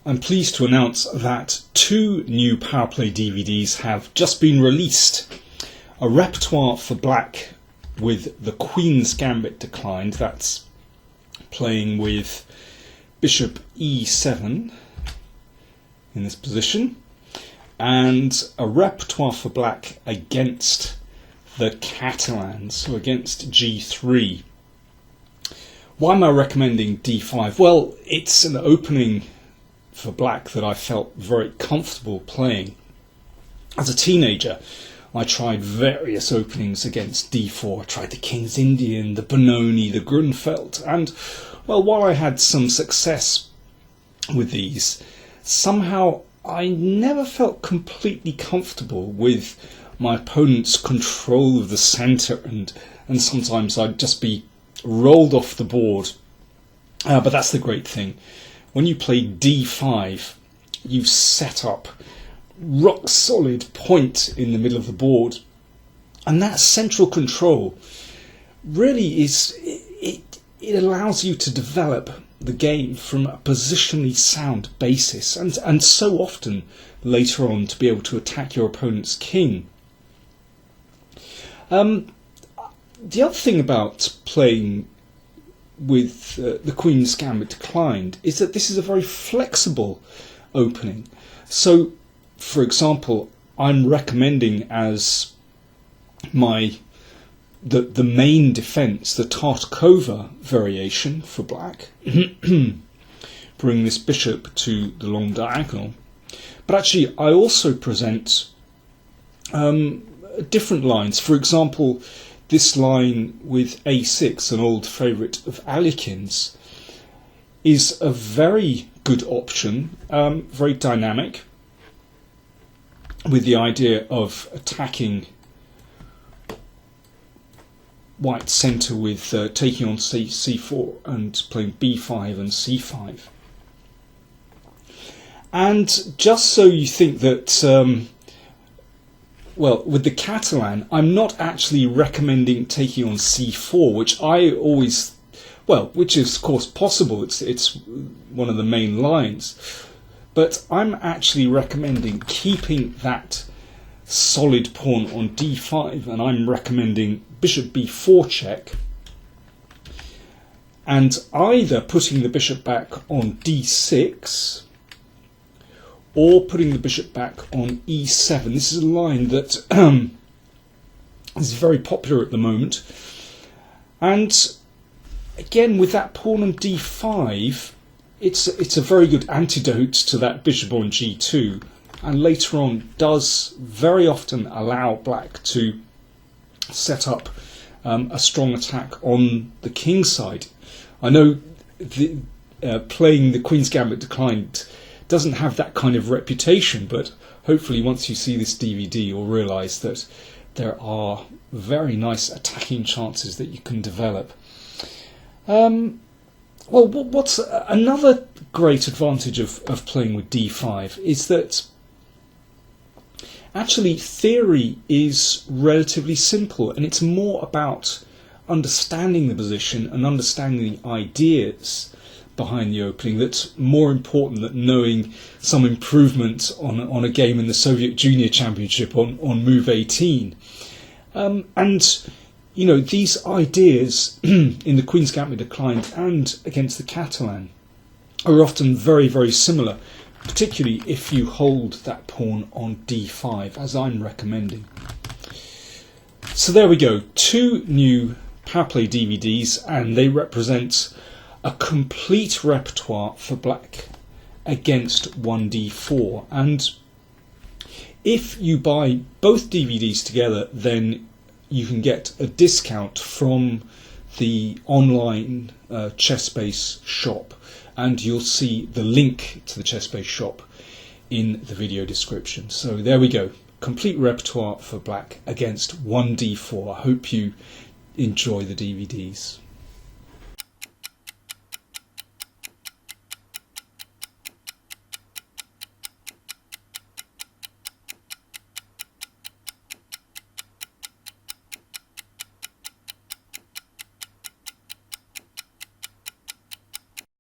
I'm pleased to announce that 2 new Power Play DVDs have just been released. A repertoire for black with the Queen's Gambit declined, that's playing with Bishop E7 in this position, and a repertoire for black against the Catalan, so against G3. Why am I recommending D5? Well, it's an opening for black that I felt very comfortable playing. As a teenager, I tried various openings against D4. I tried the King's Indian, the Benoni, the Grunfeld, and, well, while I had some success with these, somehow I never felt completely comfortable with my opponent's control of the centre, and sometimes I'd just be rolled off the board. But that's the great thing. When you play D5, you've set up rock solid point in the middle of the board, and that central control really is it allows you to develop the game from a positionally sound basis, and so often later on to be able to attack your opponent's king. The other thing about playing with the Queen's Gambit declined is that this is a very flexible opening. So, for example, I'm recommending as the main defence the Tartakova variation for black, bring this bishop to the long diagonal. But actually, I also present different lines. For example, this line with A6, an old favourite of Alekhine, is a very good option, very dynamic, with the idea of attacking white centre with taking on C4 and playing B5 and C5. And just so you think that, well, with the Catalan, I'm not actually recommending taking on C4, which I always, well, which is of course possible, it's one of the main lines, but I'm actually recommending keeping that solid pawn on D5, and I'm recommending bishop B4 check, and either putting the bishop back on D6 or putting the bishop back on E7. This is a line that is very popular at the moment. And again, with that pawn on D5, it's a very good antidote to that bishop on G2, and later on does very often allow black to set up a strong attack on the king's side. I know playing the Queen's Gambit declined doesn't have that kind of reputation, but hopefully once you see this DVD you'll realise that there are very nice attacking chances that you can develop. Well, what's another great advantage of playing with D5 is that actually theory is relatively simple, and it's more about understanding the position and understanding the ideas behind the opening that's more important than knowing some improvement on a game in the Soviet Junior Championship on move 18. And you know, these ideas in the Queen's Gambit declined and against the Catalan are often very, very similar, particularly if you hold that pawn on D5, as I'm recommending. So there we go, 2 new Power Play DVDs, and they represent a complete repertoire for black against 1D4. And if you buy both DVDs together, then you can get a discount from the online ChessBase shop, and you'll see the link to the ChessBase shop in the video description. So there we go, complete repertoire for black against 1D4. I hope you enjoy the DVDs.